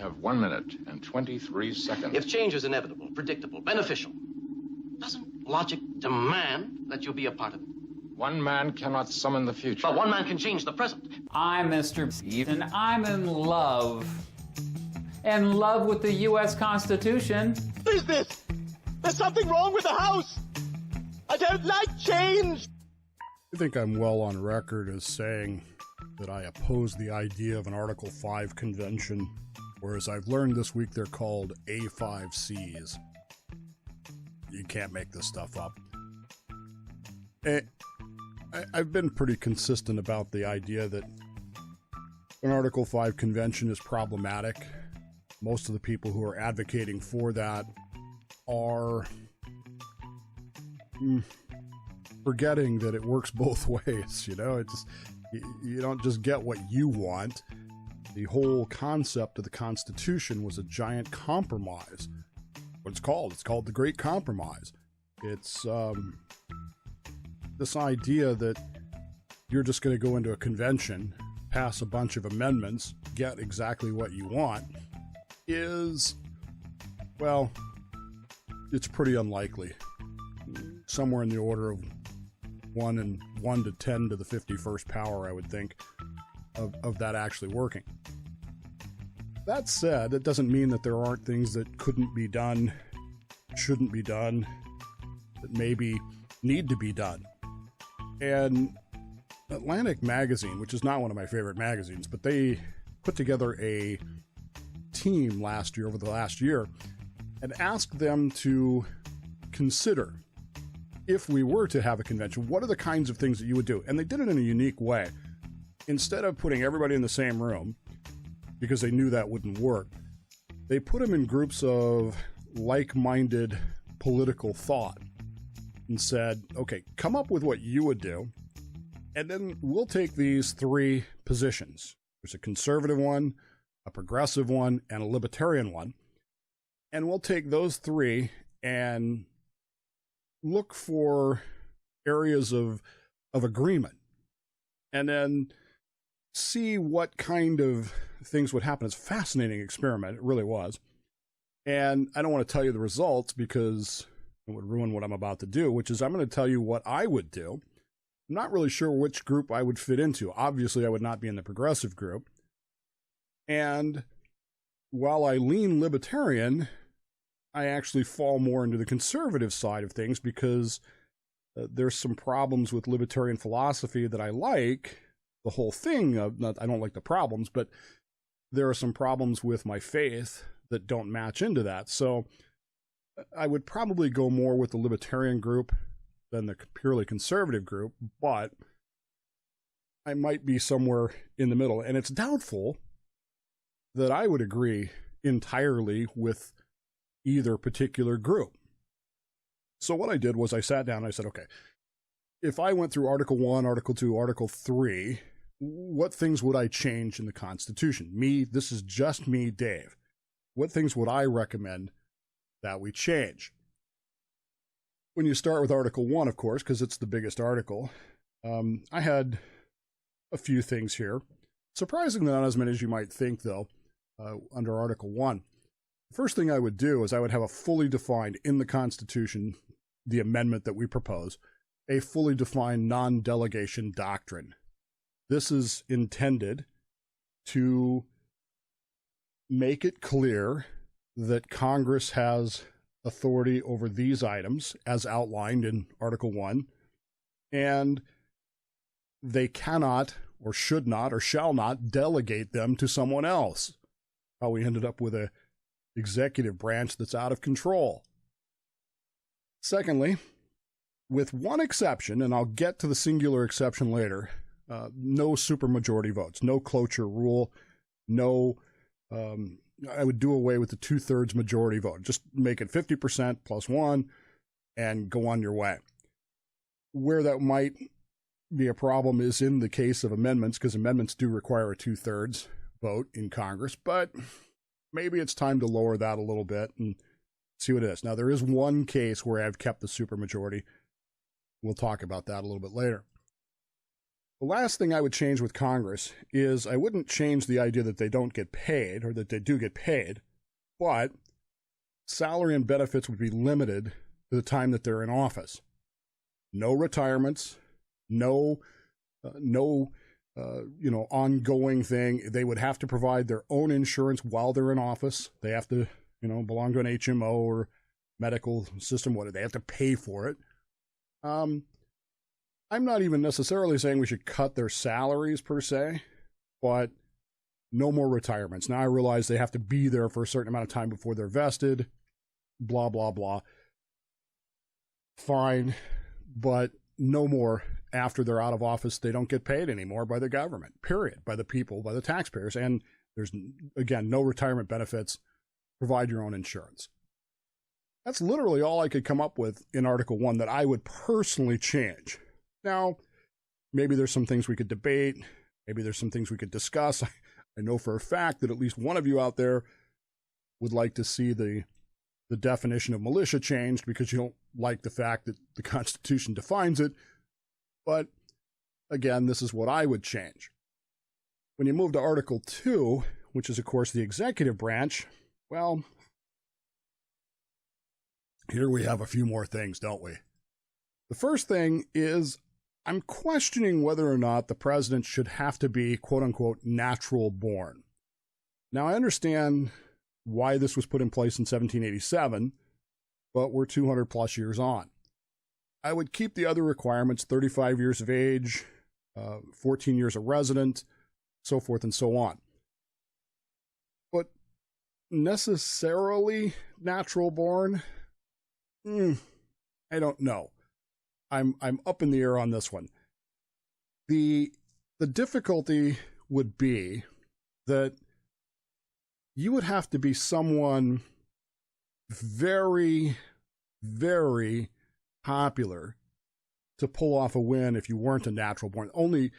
have 1 minute and 23 seconds. If change is inevitable, predictable, beneficial, doesn't logic demand that you be a part of it? One man cannot summon the future. But one man can change the present. I'm Mr. Steve, and I'm in love. In love with the U.S. Constitution. What is this? There's something wrong with the house! I don't like change! I think I'm well on record as saying that I oppose the idea of an Article 5 convention, whereas I've learned this week they're called A5Cs. You can't make this stuff up. I've been pretty consistent about the idea that an Article 5 convention is problematic. Most of the people who are advocating for that are forgetting that it works both ways. You know, you don't just get what you want. The whole concept of the Constitution was a giant compromise. What it's called the Great Compromise. It's this idea that you're just going to go into a convention, pass a bunch of amendments, get exactly what you want, is, well, it's pretty unlikely. Somewhere in the order of 1 to 10 to the 51st power, I would think, of that actually working. That said, it doesn't mean that there aren't things that couldn't be done, shouldn't be done, that maybe need to be done. And Atlantic Magazine, which is not one of my favorite magazines, but they put together a team over the last year, and asked them to consider, if we were to have a convention, what are the kinds of things that you would do? And they did it in a unique way. Instead of putting everybody in the same room, because they knew that wouldn't work, they put them in groups of like-minded political thought and said, okay, come up with what you would do, and then we'll take these 3 positions. There's a conservative one, a progressive one, and a libertarian one, and we'll take those 3 and look for areas of agreement, and then see what kind of things would happen. It's a fascinating experiment. It really was. And I don't want to tell you the results because it would ruin what I'm about to do, which is I'm going to tell you what I would do. I'm not really sure which group I would fit into. Obviously, I would not be in the progressive group. And while I lean libertarian, I actually fall more into the conservative side of things because there's some problems with libertarian philosophy that I like. The whole thing, I don't like the problems, but there are some problems with my faith that don't match into that. So I would probably go more with the libertarian group than the purely conservative group, but I might be somewhere in the middle. And it's doubtful that I would agree entirely with either particular group. So what I did was I sat down and I said, okay, if I went through Article 1, Article 2, Article 3, what things would I change in the Constitution? This is just me, Dave. What things would I recommend that we change? When you start with Article 1, of course, because it's the biggest article, I had a few things here. Surprisingly, not as many as you might think, though, under Article 1. The first thing I would do is I would have a fully defined, in the Constitution, the amendment that we propose, a fully defined non-delegation doctrine. This is intended to make it clear that Congress has authority over these items as outlined in Article 1, and they cannot or should not or shall not delegate them to someone else. How we ended up with a executive branch that's out of control. Secondly, with one exception, and I'll get to the singular exception later, no supermajority votes, no cloture rule, no, I would do away with the 2/3 majority vote. Just make it 50% plus 1 and go on your way. Where that might be a problem is in the case of amendments, because amendments do require a 2/3 vote in Congress, but maybe it's time to lower that a little bit and see what it is. Now, there is one case where I've kept the supermajority. We'll talk about that a little bit later. The last thing I would change with Congress is I wouldn't change the idea that they don't get paid or that they do get paid, but salary and benefits would be limited to the time that they're in office. No retirements, no ongoing thing. They would have to provide their own insurance while they're in office. They have to, belong to an HMO or medical system. What, they have to pay for it. I'm not even necessarily saying we should cut their salaries per se, but no more retirements. Now I realize they have to be there for a certain amount of time before they're vested, blah, blah, blah. Fine, but no more after they're out of office. They don't get paid anymore by the government, period, by the people, by the taxpayers. And there's, again, no retirement benefits. Provide your own insurance. That's literally all I could come up with in Article 1 that I would personally change. Now, maybe there's some things we could debate. Maybe there's some things we could discuss. I know for a fact that at least one of you out there would like to see the definition of militia changed because you don't like the fact that the Constitution defines it. But again, this is what I would change. When you move to Article 2, which is, of course, the executive branch, well, here we have a few more things, don't we? The first thing is I'm questioning whether or not the president should have to be, quote-unquote, natural born. Now, I understand why this was put in place in 1787, but we're 200-plus years on. I would keep the other requirements, 35 years of age, 14 years a resident, so forth and so on. But necessarily natural born? I don't know. I'm up in the air on this one. The difficulty would be that you would have to be someone very, very popular to pull off a win if you weren't a natural born. Only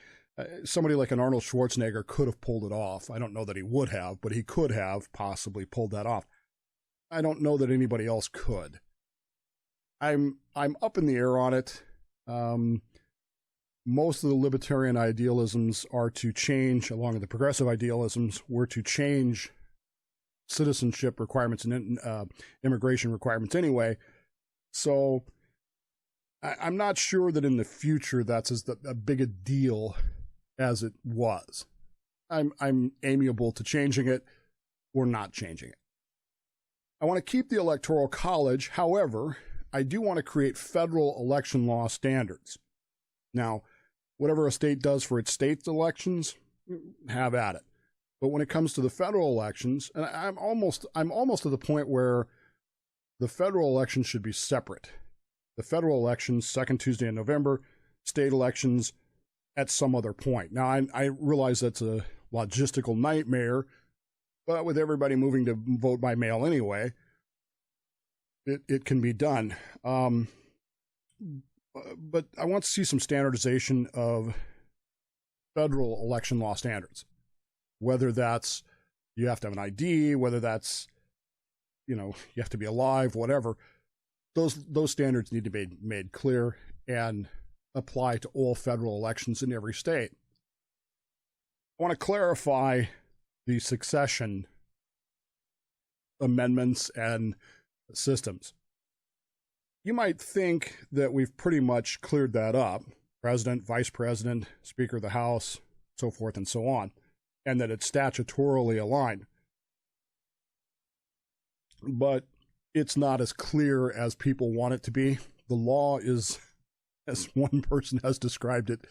somebody like an Arnold Schwarzenegger could have pulled it off. I don't know that he would have, but he could have possibly pulled that off. I don't know that anybody else could. I'm up in the air on it. Most of the libertarian idealisms are to change, along with the progressive idealisms, were to change citizenship requirements and immigration requirements anyway. So I'm not sure that in the future that's as a big a deal as it was. I'm amiable to changing it or not changing it. I want to keep the Electoral College. However, I do want to create federal election law standards. Now, whatever a state does for its state elections, have at it. But when it comes to the federal elections, and I'm almost to the point where the federal elections should be separate. The federal elections, second Tuesday in November, state elections at some other point. Now, I realize that's a logistical nightmare, but with everybody moving to vote by mail anyway, it can be done. But I want to see some standardization of federal election law standards. Whether that's you have to have an ID, whether that's, you have to be alive, whatever. Those standards need to be made clear and apply to all federal elections in every state. I want to clarify the succession amendments and systems. You might think that we've pretty much cleared that up. President, vice president, Speaker of the House, so forth and so on, and that it's statutorily aligned. But it's not as clear as people want it to be. The law is, as one person has described it,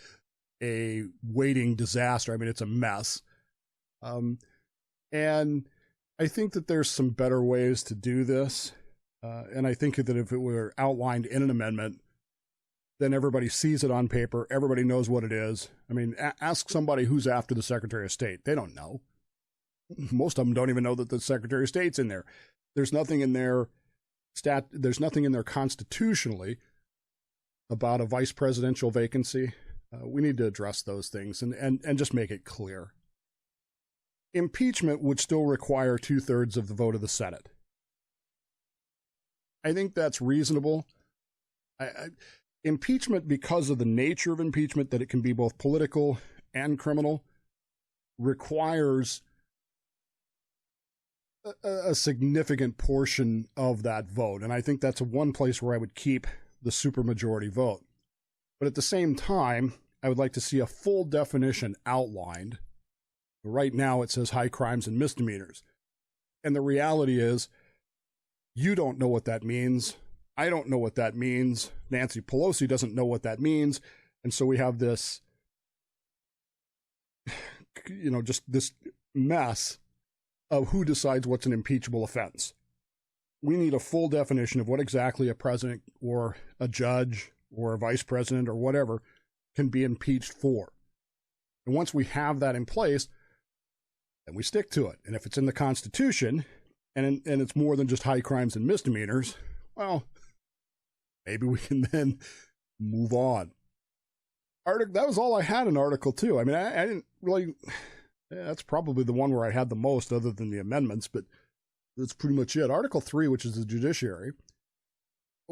a waiting disaster. I mean, it's a mess. And I think that there's some better ways to do this. And I think that if it were outlined in an amendment, then everybody sees it on paper. Everybody knows what it is. I mean, ask somebody who's after the Secretary of State. They don't know. Most of them don't even know that the Secretary of State's in there. There's nothing in there there's nothing in there constitutionally about a vice presidential vacancy. We need to address those things and just make it clear. Impeachment would still require 2/3 of the vote of the Senate. I think that's reasonable. Impeachment, because of the nature of impeachment, that it can be both political and criminal, requires a significant portion of that vote. And I think that's one place where I would keep the supermajority vote. But at the same time, I would like to see a full definition outlined. Right now it says high crimes and misdemeanors. And the reality is, you don't know what that means. I don't know what that means. Nancy Pelosi doesn't know what that means. And so we have this, just this mess of who decides what's an impeachable offense. We need a full definition of what exactly a president or a judge or a vice president or whatever can be impeached for. And once we have that in place, then we stick to it. And if it's in the Constitution and it's more than just high crimes and misdemeanors, well, maybe we can then move on. That was all I had in Article 2. I mean, I didn't really... that's probably the one where I had the most other than the amendments, but that's pretty much it. Article 3, which is the judiciary,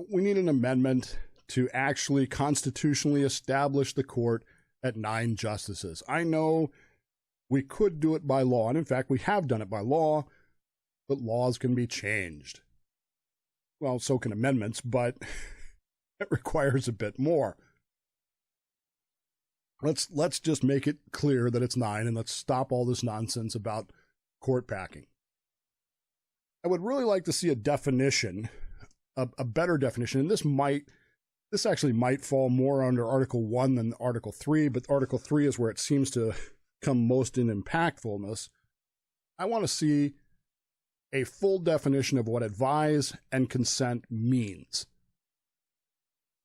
we need an amendment to actually constitutionally establish the court at 9 justices. I know we could do it by law, and in fact, we have done it by law, but laws can be changed. Well, so can amendments, but it requires a bit more. Let's just make it clear that it's 9, and let's stop all this nonsense about court packing. I would really like to see a definition, a better definition, and this actually might fall more under Article 1 than Article 3, but Article 3 is where it seems to come most in impactfulness. I want to see a full definition of what advise and consent means.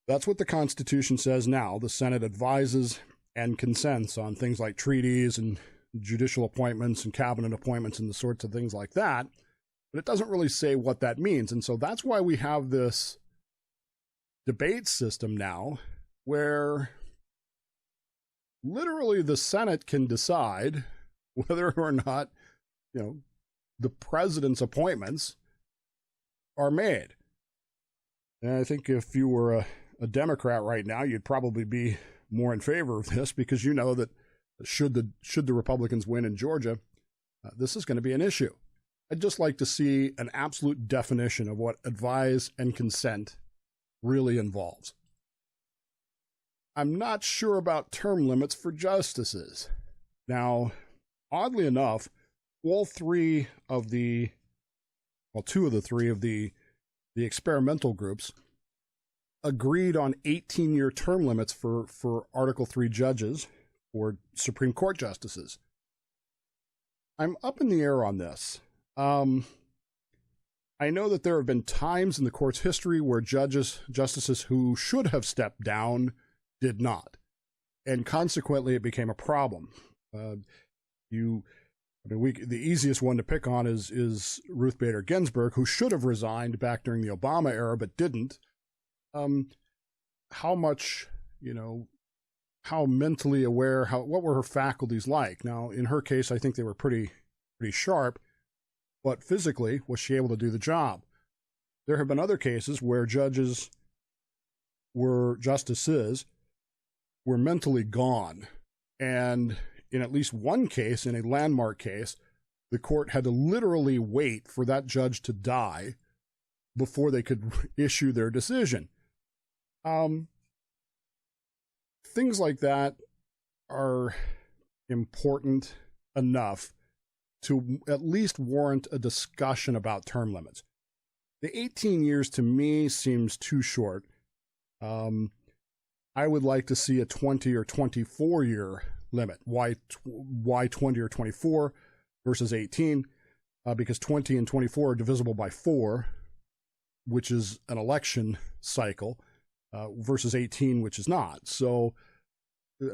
That's what the Constitution says now. The Senate advises and consents on things like treaties and judicial appointments and cabinet appointments and the sorts of things like that. But it doesn't really say what that means. And so that's why we have this debate system now where literally the Senate can decide whether or not, the president's appointments are made. And I think if you were a Democrat right now, you'd probably be more in favor of this because you know that should the Republicans win in Georgia, this is going to be an issue. I'd just like to see an absolute definition of what advise and consent really involves. I'm not sure about term limits for justices. Now, oddly enough, two of the three of the experimental groups agreed on 18-year term limits for Article 3 judges or Supreme Court justices. I'm up in the air on this. I know that there have been times in the court's history where justices who should have stepped down did not, and consequently it became a problem. The easiest one to pick on is Ruth Bader Ginsburg, who should have resigned back during the Obama era but didn't. How much, how mentally aware, what were her faculties like? Now, in her case, I think they were pretty sharp, but physically, was she able to do the job? There have been other cases where justices were mentally gone. And in at least one case, in a landmark case, the court had to literally wait for that judge to die before they could issue their decision. Things like that are important enough to at least warrant a discussion about term limits. The 18 years to me seems too short. I would like to see a 20 or 24 year limit. Why 20 or 24 versus 18? Because 20 and 24 are divisible by 4, which is an election cycle, versus 18, which is not. So,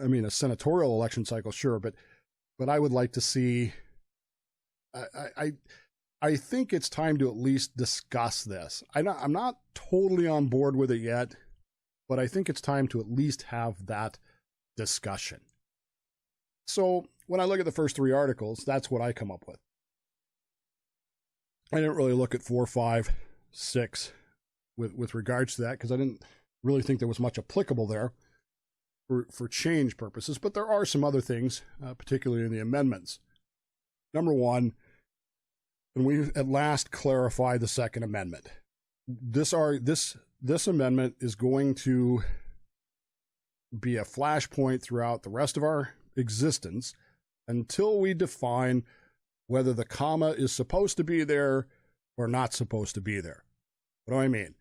I mean, a senatorial election cycle, sure, but I would like to see. I think it's time to at least discuss this. I'm not totally on board with it yet, but I think it's time to at least have that discussion. So when I look at the first 3 articles, that's what I come up with. I didn't really look at 4, 5, 6 with regards to that because I didn't really think there was much applicable there for change purposes, but there are some other things, particularly in the amendments. Number one, and we at last clarify the Second Amendment. This amendment is going to be a flashpoint throughout the rest of our existence until we define whether the comma is supposed to be there or not supposed to be there. What do I mean?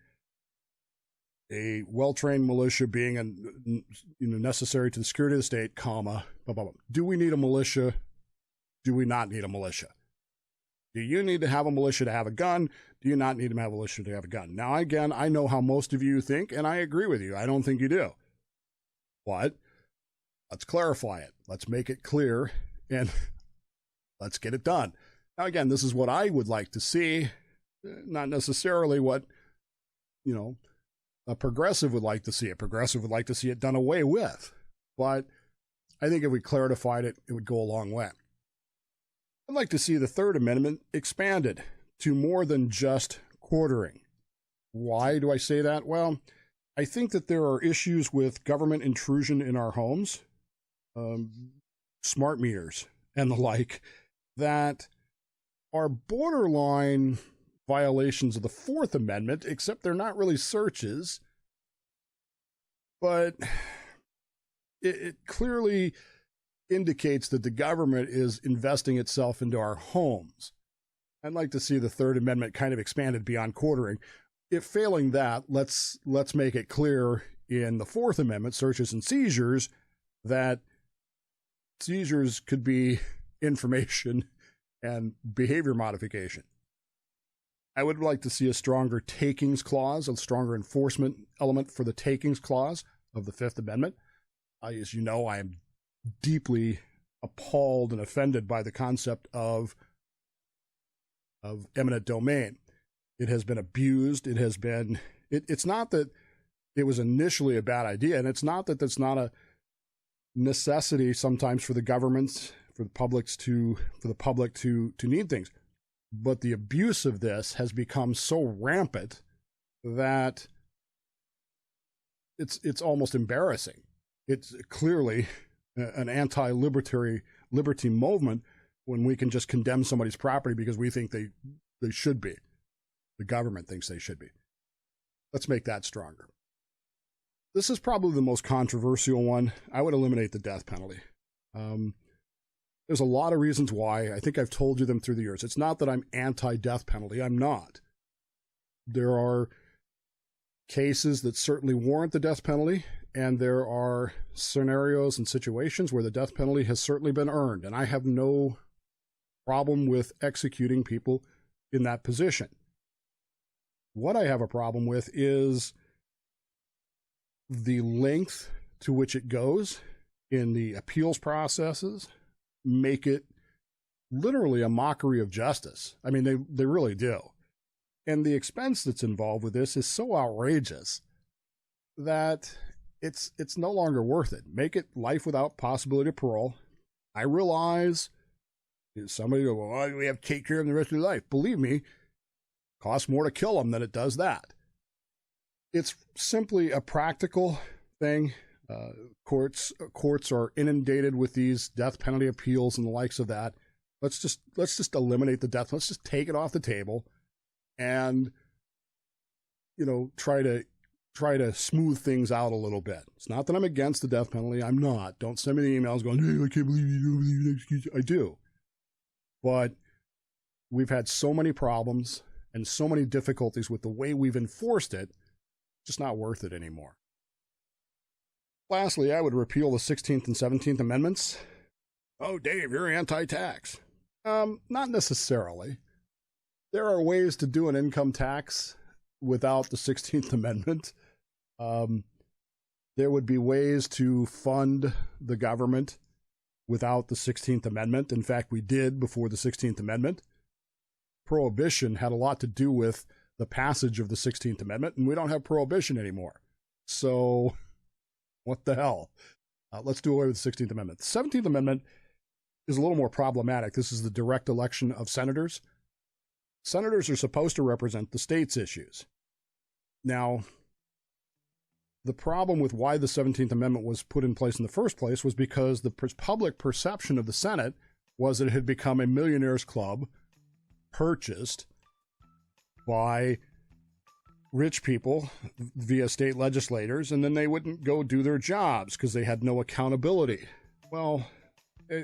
A well-trained militia being necessary to the security of the state, comma, blah, blah, blah. Do we need a militia? Do we not need a militia? Do you need to have a militia to have a gun? Do you not need to have a militia to have a gun? Now, again, I know how most of you think, and I agree with you. I don't think you do. But let's clarify it. Let's make it clear, and let's get it done. Now, again, this is what I would like to see, not necessarily what, a progressive would like to see. A progressive would like to see it done away with. But I think if we clarified it, it would go a long way. I'd like to see the Third Amendment expanded to more than just quartering. Why do I say that? Well, I think that there are issues with government intrusion in our homes, smart meters and the like, that are borderline violations of the Fourth Amendment, except they're not really searches. But it clearly indicates that the government is investing itself into our homes. I'd like to see the Third Amendment kind of expanded beyond quartering. If failing that, let's make it clear in the Fourth Amendment, searches and seizures, that seizures could be information and behavior modification. I would like to see a stronger takings clause, a stronger enforcement element for the takings clause of the Fifth Amendment. As you know, I am deeply appalled and offended by the concept of eminent domain. It has been abused. It's not that it was initially a bad idea, and it's not that that's not a necessity sometimes for the governments, for the public to need things. But the abuse of this has become so rampant that it's almost embarrassing. It's clearly an anti-liberty movement when we can just condemn somebody's property because we think they should be. The government thinks they should be. Let's make that stronger. This is probably the most controversial one. I would eliminate the death penalty. There's a lot of reasons why. I think I've told you them through the years. It's not that I'm anti-death penalty. I'm not. There are cases that certainly warrant the death penalty, and there are scenarios and situations where the death penalty has certainly been earned, and I have no problem with executing people in that position. What I have a problem with is the length to which it goes in the appeals processes. Make it literally a mockery of justice. I mean, they really do. And the expense that's involved with this is so outrageous that it's no longer worth it. Make it life without possibility of parole. I realize somebody go, well, we have to take care of them the rest of their life. Believe me, it costs more to kill them than it does that. It's simply a practical thing. Courts are inundated with these death penalty appeals and the likes of that. Let's just eliminate the death. Let's just take it off the table, and try to smooth things out a little bit. It's not that I'm against the death penalty. I'm not. Don't send me the emails going, hey, I can't believe you don't believe the excuse. I do, but we've had so many problems and so many difficulties with the way we've enforced it. It's just not worth it anymore. Lastly, I would repeal the 16th and 17th Amendments. Oh, Dave, you're anti-tax. Not necessarily. There are ways to do an income tax without the 16th Amendment. There would be ways to fund the government without the 16th Amendment. In fact, we did before the 16th Amendment. Prohibition had a lot to do with the passage of the 16th Amendment, and we don't have prohibition anymore. So what the hell? Let's do away with the 16th Amendment. The 17th Amendment is a little more problematic. This is the direct election of senators. Senators are supposed to represent the state's issues. Now, the problem with why the 17th Amendment was put in place in the first place was because the public perception of the Senate was that it had become a millionaires club purchased by rich people via state legislators, and then they wouldn't go do their jobs because they had no accountability. Well,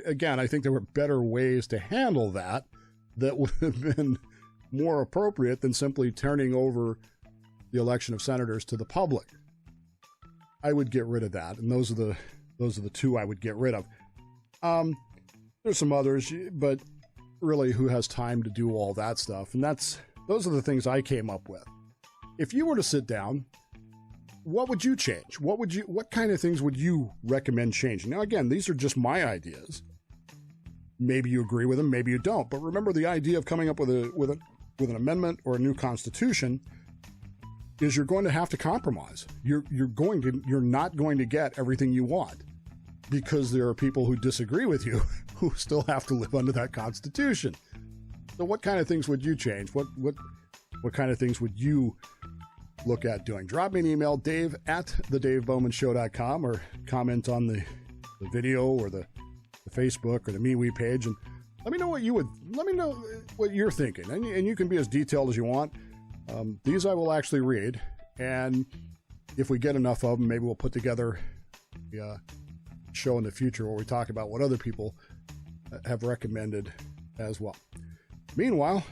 again, I think there were better ways to handle that would have been more appropriate than simply turning over the election of senators to the public. I would get rid of that, and those are the two I would get rid of. There's some others, but really, who has time to do all that stuff? And those are the things I came up with. If you were to sit down, what would you change? What kind of things would you recommend changing? Now, again, these are just my ideas. Maybe you agree with them, maybe you don't. But remember, the idea of coming up with an amendment or a new constitution is you're going to have to compromise. You're not going to get everything you want, because there are people who disagree with you who still have to live under that Constitution. So what kind of things would you change? What kind of things would you look at doing? Drop me an email, dave@thedavebowmanshow.com, or comment on the video or the Facebook or the MeWe page, and let me know what you're thinking. And you can be as detailed as you want. These I will actually read, and if we get enough of them, maybe we'll put together a show in the future where we talk about what other people have recommended as well. Meanwhile,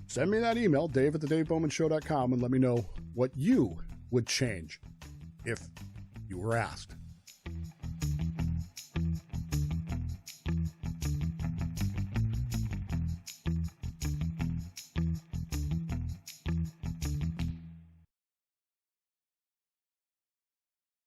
send me that email, dave@thedavebowmanshow.com, and let me know what you would change if you were asked.